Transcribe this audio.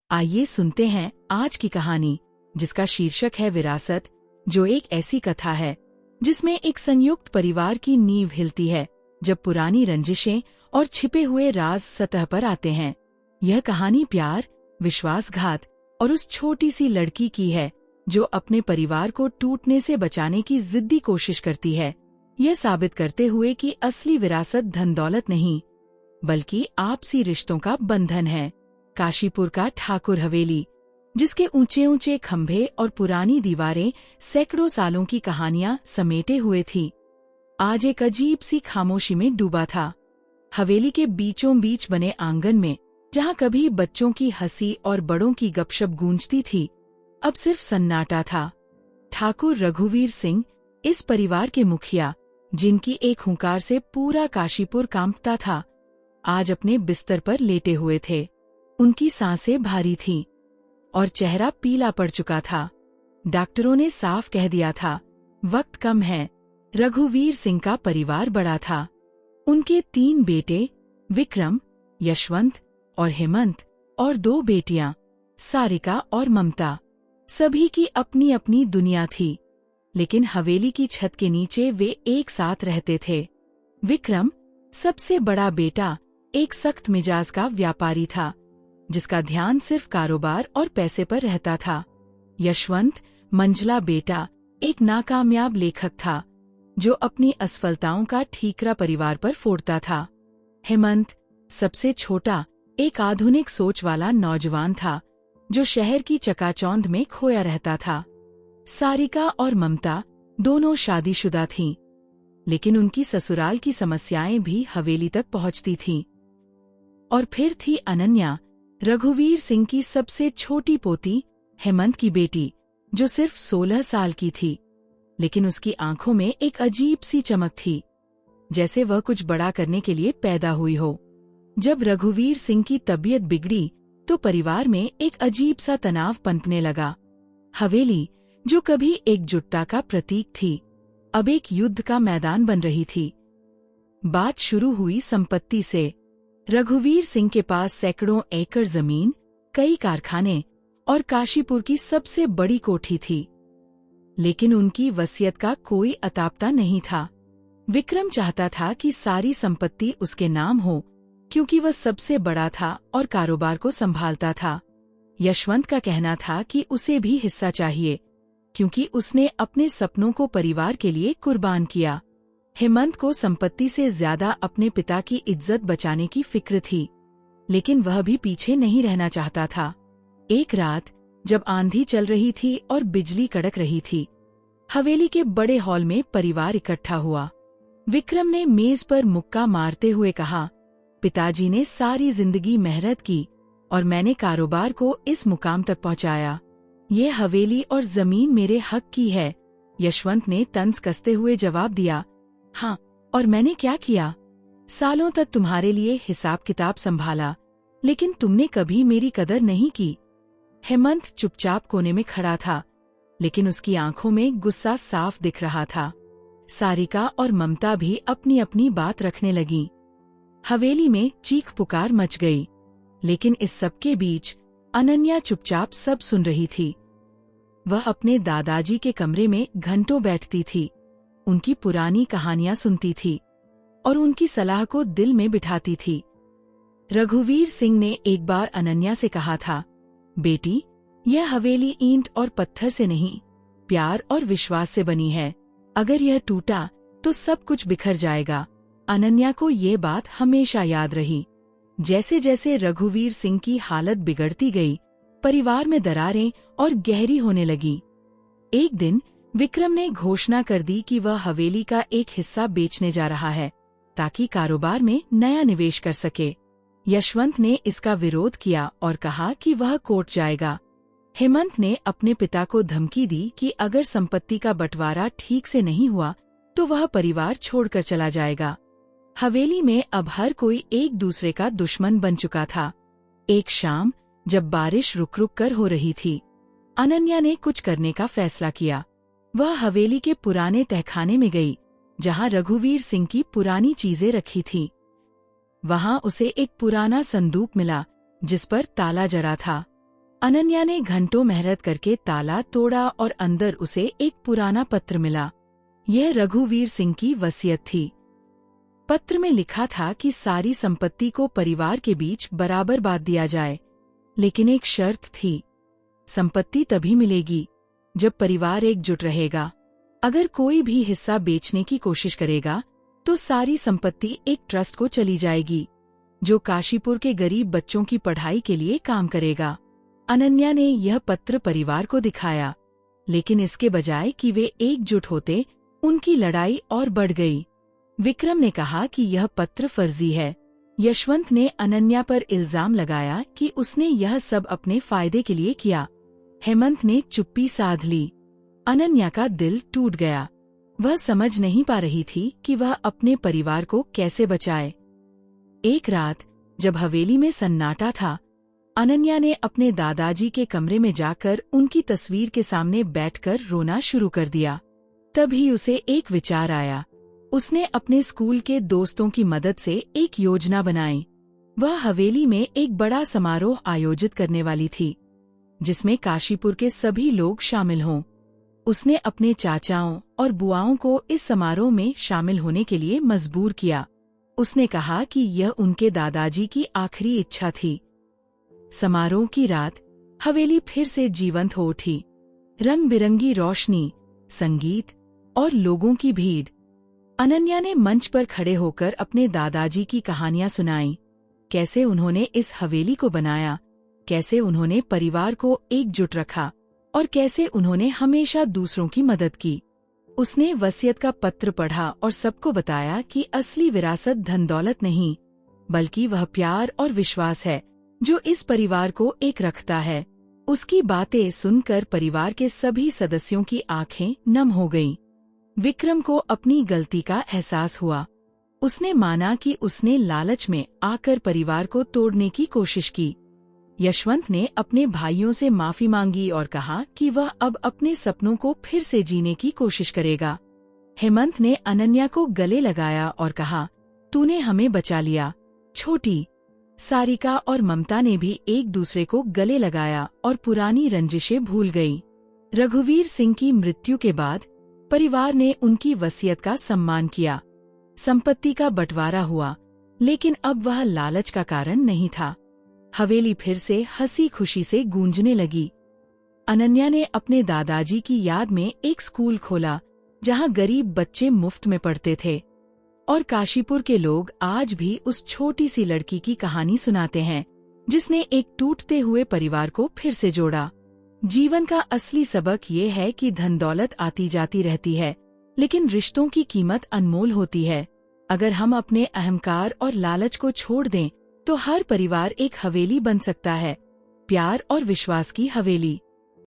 आइए सुनते हैं आज की कहानी, जिसका शीर्षक है विरासत, जो एक ऐसी कथा है जिसमें एक संयुक्त परिवार की नींव हिलती है जब पुरानी रंजिशें और छिपे हुए राज सतह पर आते हैं। यह कहानी प्यार, विश्वासघात और उस छोटी सी लड़की की है जो अपने परिवार को टूटने से बचाने की जिद्दी कोशिश करती है, यह साबित करते हुए कि असली विरासत धन दौलत नहीं बल्कि आपसी रिश्तों का बंधन है। काशीपुर का ठाकुर हवेली, जिसके ऊंचे ऊंचे खंभे और पुरानी दीवारें सैकड़ों सालों की कहानियां समेटे हुए थी, आज एक अजीब सी खामोशी में डूबा था। हवेली के बीचों बीच बने आंगन में, जहां कभी बच्चों की हंसी और बड़ों की गपशप गूंजती थी, अब सिर्फ सन्नाटा था। ठाकुर रघुवीर सिंह, इस परिवार के मुखिया, जिनकी एक हुंकार से पूरा काशीपुर कांपता था, आज अपने बिस्तर पर लेटे हुए थे। उनकी सांसें भारी थीं और चेहरा पीला पड़ चुका था। डॉक्टरों ने साफ कह दिया था, वक्त कम है। रघुवीर सिंह का परिवार बड़ा था। उनके 3 बेटे विक्रम, यशवंत और हेमंत, और 2 बेटियां सारिका और ममता। सभी की अपनी अपनी दुनिया थी, लेकिन हवेली की छत के नीचे वे एक साथ रहते थे। विक्रम, सबसे बड़ा बेटा, एक सख्त मिजाज का व्यापारी था, जिसका ध्यान सिर्फ कारोबार और पैसे पर रहता था। यशवंत, मंझला बेटा, एक नाकामयाब लेखक था जो अपनी असफलताओं का ठीकरा परिवार पर फोड़ता था। हेमंत, सबसे छोटा, एक आधुनिक सोच वाला नौजवान था जो शहर की चकाचौंध में खोया रहता था। सारिका और ममता दोनों शादीशुदा थीं, लेकिन उनकी ससुराल की समस्याएं भी हवेली तक पहुंचती थीं। और फिर थी अनन्या, रघुवीर सिंह की सबसे छोटी पोती, हेमंत की बेटी, जो सिर्फ 16 साल की थी, लेकिन उसकी आंखों में एक अजीब सी चमक थी, जैसे वह कुछ बड़ा करने के लिए पैदा हुई हो। जब रघुवीर सिंह की तबीयत बिगड़ी तो परिवार में एक अजीब सा तनाव पनपने लगा। हवेली, जो कभी एकजुटता का प्रतीक थी, अब एक युद्ध का मैदान बन रही थी। बात शुरू हुई संपत्ति से। रघुवीर सिंह के पास सैकड़ों एकड़ जमीन, कई कारखाने और काशीपुर की सबसे बड़ी कोठी थी, लेकिन उनकी वसीयत का कोई अतापता नहीं था। विक्रम चाहता था कि सारी संपत्ति उसके नाम हो, क्योंकि वह सबसे बड़ा था और कारोबार को संभालता था। यशवंत का कहना था कि उसे भी हिस्सा चाहिए, क्योंकि उसने अपने सपनों को परिवार के लिए कुर्बान किया। हेमंत को संपत्ति से ज्यादा अपने पिता की इज्जत बचाने की फिक्र थी, लेकिन वह भी पीछे नहीं रहना चाहता था। एक रात जब आंधी चल रही थी और बिजली कड़क रही थी, हवेली के बड़े हॉल में परिवार इकट्ठा हुआ। विक्रम ने मेज पर मुक्का मारते हुए कहा, पिताजी ने सारी जिंदगी मेहनत की और मैंने कारोबार को इस मुकाम तक पहुंचाया। ये हवेली और जमीन मेरे हक की है। यशवंत ने तंज कसते हुए जवाब दिया, हाँ, और मैंने क्या किया? सालों तक तुम्हारे लिए हिसाब किताब संभाला, लेकिन तुमने कभी मेरी कदर नहीं की। हेमंत चुपचाप कोने में खड़ा था, लेकिन उसकी आंखों में गुस्सा साफ दिख रहा था। सारिका और ममता भी अपनी अपनी बात रखने लगीं। हवेली में चीख पुकार मच गई, लेकिन इस सबके बीच अनन्या चुपचाप सब सुन रही थी। वह अपने दादाजी के कमरे में घंटों बैठती थी, उनकी पुरानी कहानियां सुनती थी और उनकी सलाह को दिल में बिठाती थी। रघुवीर सिंह ने एक बार अनन्या से कहा था, बेटी, यह हवेली ईंट और पत्थर से नहीं, प्यार और विश्वास से बनी है। अगर यह टूटा तो सब कुछ बिखर जाएगा। अनन्या को ये बात हमेशा याद रही। जैसे जैसे रघुवीर सिंह की हालत बिगड़ती गई, परिवार में दरारें और गहरी होने लगी। एक दिन विक्रम ने घोषणा कर दी कि वह हवेली का एक हिस्सा बेचने जा रहा है, ताकि कारोबार में नया निवेश कर सके। यशवंत ने इसका विरोध किया और कहा कि वह कोर्ट जाएगा। हेमंत ने अपने पिता को धमकी दी कि अगर संपत्ति का बंटवारा ठीक से नहीं हुआ तो वह परिवार छोड़कर चला जाएगा। हवेली में अब हर कोई एक दूसरे का दुश्मन बन चुका था। एक शाम जब बारिश रुक रुक कर हो रही थी, अनन्या ने कुछ करने का फैसला किया। वह हवेली के पुराने तहखाने में गई, जहां रघुवीर सिंह की पुरानी चीजें रखी थीं। वहां उसे एक पुराना संदूक मिला, जिस पर ताला जड़ा था। अनन्या ने घंटों मेहनत करके ताला तोड़ा और अंदर उसे एक पुराना पत्र मिला। यह रघुवीर सिंह की वसीयत थी। पत्र में लिखा था कि सारी संपत्ति को परिवार के बीच बराबर बांट दिया जाए, लेकिन एक शर्त थी। संपत्ति तभी मिलेगी जब परिवार एकजुट रहेगा। अगर कोई भी हिस्सा बेचने की कोशिश करेगा तो सारी संपत्ति एक ट्रस्ट को चली जाएगी, जो काशीपुर के गरीब बच्चों की पढ़ाई के लिए काम करेगा। अनन्या ने यह पत्र परिवार को दिखाया, लेकिन इसके बजाय कि वे एकजुट होते, उनकी लड़ाई और बढ़ गई। विक्रम ने कहा कि यह पत्र फर्जी है। यशवंत ने अनन्या पर इल्जाम लगाया कि उसने यह सब अपने फायदे के लिए किया। हेमंत ने चुप्पी साध ली। अनन्या का दिल टूट गया। वह समझ नहीं पा रही थी कि वह अपने परिवार को कैसे बचाए। एक रात जब हवेली में सन्नाटा था, अनन्या ने अपने दादाजी के कमरे में जाकर उनकी तस्वीर के सामने बैठकर रोना शुरू कर दिया। तभी उसे एक विचार आया। उसने अपने स्कूल के दोस्तों की मदद से एक योजना बनाई। वह हवेली में एक बड़ा समारोह आयोजित करने वाली थी, जिसमें काशीपुर के सभी लोग शामिल हों। उसने अपने चाचाओं और बुआओं को इस समारोह में शामिल होने के लिए मजबूर किया। उसने कहा कि यह उनके दादाजी की आखिरी इच्छा थी। समारोह की रात हवेली फिर से जीवंत हो उठी। रंग बिरंगी रोशनी, संगीत और लोगों की भीड़। अनन्या ने मंच पर खड़े होकर अपने दादाजी की कहानियां सुनाईं। कैसे उन्होंने इस हवेली को बनाया, कैसे उन्होंने परिवार को एकजुट रखा और कैसे उन्होंने हमेशा दूसरों की मदद की। उसने वसीयत का पत्र पढ़ा और सबको बताया कि असली विरासत धन दौलत नहीं, बल्कि वह प्यार और विश्वास है जो इस परिवार को एक रखता है। उसकी बातें सुनकर परिवार के सभी सदस्यों की आंखें नम हो गईं। विक्रम को अपनी गलती का एहसास हुआ। उसने माना कि उसने लालच में आकर परिवार को तोड़ने की कोशिश की। यशवंत ने अपने भाइयों से माफी मांगी और कहा कि वह अब अपने सपनों को फिर से जीने की कोशिश करेगा। हेमंत ने अनन्या को गले लगाया और कहा, तूने हमें बचा लिया छोटी। सारिका और ममता ने भी एक दूसरे को गले लगाया और पुरानी रंजिशें भूल गई। रघुवीर सिंह की मृत्यु के बाद परिवार ने उनकी वसीयत का सम्मान किया। संपत्ति का बंटवारा हुआ, लेकिन अब वह लालच का कारण नहीं था। हवेली फिर से हंसी खुशी से गूंजने लगी। अनन्या ने अपने दादाजी की याद में एक स्कूल खोला, जहां गरीब बच्चे मुफ्त में पढ़ते थे। और काशीपुर के लोग आज भी उस छोटी सी लड़की की कहानी सुनाते हैं, जिसने एक टूटते हुए परिवार को फिर से जोड़ा। जीवन का असली सबक ये है कि धन दौलत आती जाती रहती है, लेकिन रिश्तों की कीमत अनमोल होती है। अगर हम अपने अहंकार और लालच को छोड़ दें, तो हर परिवार एक हवेली बन सकता है, प्यार और विश्वास की हवेली।